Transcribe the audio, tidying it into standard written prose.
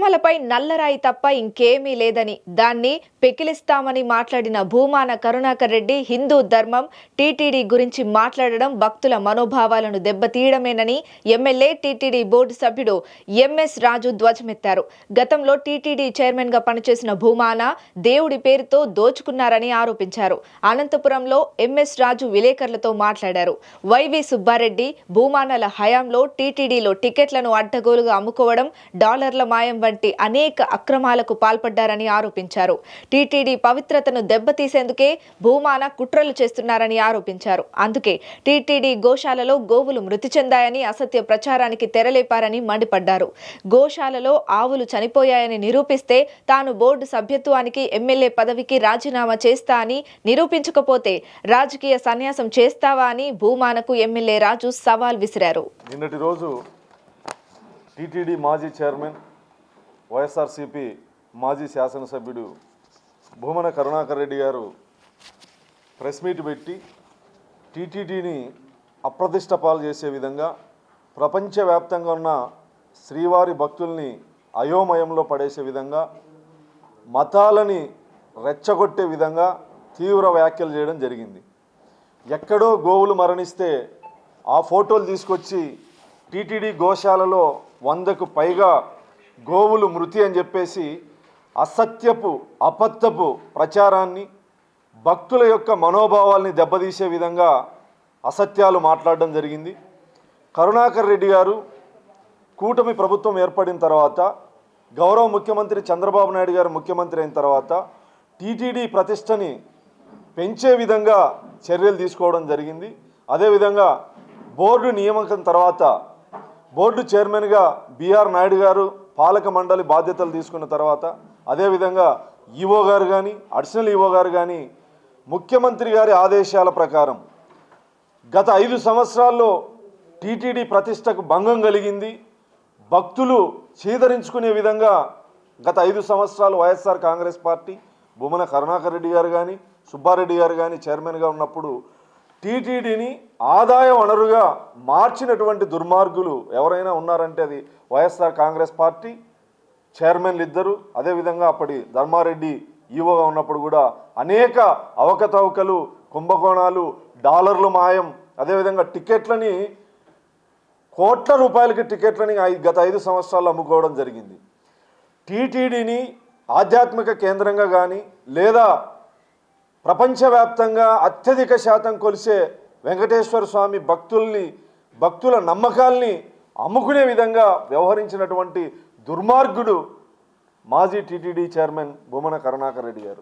తిరుమలపై నల్లరాయి తప్ప ఇంకేమీ లేదని, దాన్ని పెకిలిస్తామని మాట్లాడిన భూమాన కరుణాకర్ రెడ్డి హిందూ ధర్మం, టీటీడీ గురించి మాట్లాడడం భక్తుల మనోభావాలను దెబ్బతీయడమేనని ఎమ్మెల్యే టీటీడీ బోర్డు సభ్యుడు ఎంఎస్ రాజు ధ్వజమెత్తారు. గతంలో టీటీడీ చైర్మన్ గా పనిచేసిన భూమాన దేవుడి పేరుతో దోచుకున్నారని ఆరోపించారు. అనంతపురంలో ఎంఎస్ రాజు విలేకరులతో మాట్లాడారు. వైవి సుబ్బారెడ్డి భూమానల హయాంలో టీటీడీలో టికెట్లను అడ్డగోలుగా అమ్ముకోవడం, డాలర్ల మాయం వంటి అనేక అక్రమాలకు పాల్పడ్డారని ఆరోపించారు. టీటీడీ పవిత్రతను దెబ్బతీసేందుకే భూమాన కుట్రలు చేస్తున్నారని ఆరోపించారు. అందుకే టీటీడీ గోశాలలో గోవులు మృతి చెందాయని అసత్య ప్రచారానికి తెరలేపారని మండిపడ్డారు. గోశాలలో ఆవులు చనిపోయాయని నిరూపిస్తే తాను బోర్డు సభ్యత్వానికి, ఎమ్మెల్యే పదవికి రాజీనామా చేస్తా అని, నిరూపించకపోతే రాజకీయ సన్యాసం చేస్తావా అని భూమానకు ఎమ్మెల్యే రాజు సవాల్ విసిరారు. నిన్నటి రోజు టీటీడీ మాజీ చైర్మన్, వైఎస్ఆర్సీపీ మాజీ శాసనసభ్యుడు భూమన కరుణాకర్ రెడ్డి గారు ప్రెస్ మీట్ పెట్టి టీటీడీని అప్రతిష్ట పాలు చేసే విధంగా, ప్రపంచవ్యాప్తంగా ఉన్న శ్రీవారి భక్తుల్ని అయోమయంలో పడేసే విధంగా, మతాలని రెచ్చగొట్టే విధంగా తీవ్ర వ్యాఖ్యలు చేయడం జరిగింది. ఎక్కడో గోవులు మరణిస్తే ఆ ఫోటోలు తీసుకొచ్చి టీటీడీ గోశాలలో 100కు పైగా గోవులు మృతి అని చెప్పేసి అసత్యపు, అబద్ధపు ప్రచారాన్ని, భక్తుల యొక్క మనోభావాల్ని దెబ్బతీసే విధంగా అసత్యాలు మాట్లాడడం జరిగింది. కరుణాకర్ రెడ్డి గారు కూటమి ప్రభుత్వం ఏర్పడిన తర్వాత, గౌరవ ముఖ్యమంత్రి చంద్రబాబు నాయుడు గారు ముఖ్యమంత్రి అయిన తర్వాత టీటీడీ ప్రతిష్టని పెంచే విధంగా చర్యలు తీసుకోవడం జరిగింది. అదేవిధంగా బోర్డు నియామకం తర్వాత బోర్డు చైర్మన్గా బిఆర్ నాయుడు గారు పాలక మండలి బాధ్యతలు తీసుకున్న తర్వాత, అదేవిధంగా ఈవో గారు కానీ, అడిషనల్ ఈవో గారు కానీ ముఖ్యమంత్రి గారి ఆదేశాల ప్రకారం గత 5 సంవత్సరాల్లో టీటీడీ ప్రతిష్టకు భంగం కలిగింది. భక్తులు చీదరించుకునే విధంగా గత 5 సంవత్సరాలు వైఎస్ఆర్ కాంగ్రెస్ పార్టీ, భూమన కరుణాకర్ రెడ్డి గారు కానీ, సుబ్బారెడ్డి గారు కానీ చైర్మన్గా ఉన్నప్పుడు టీటీడీని ఆదాయ వనరుగా మార్చినటువంటి దుర్మార్గులు ఎవరైనా ఉన్నారంటే అది వైఎస్ఆర్ కాంగ్రెస్ పార్టీ చైర్మన్లు ఇద్దరు. అదేవిధంగా అప్పటి ధర్మారెడ్డి ఈవోగా ఉన్నప్పుడు కూడా అనేక అవకతవకలు, కుంభకోణాలు, డాలర్లు మాయం, అదేవిధంగా టికెట్లని కోట్ల రూపాయలకి టికెట్లని గత 5 సంవత్సరాలు అమ్ముకోవడం జరిగింది. టీటీడీని ఆధ్యాత్మిక కేంద్రంగా కానీ, లేదా ప్రపంచవ్యాప్తంగా అత్యధిక శాతం కొలిసే వెంకటేశ్వర స్వామి భక్తుల నమ్మకాల్ని అమ్ముకునే విధంగా వ్యవహరించినటువంటి దుర్మార్గుడు మాజీ టీటీడీ చైర్మన్ భూమన కరుణాకర్ రెడ్డి గారు.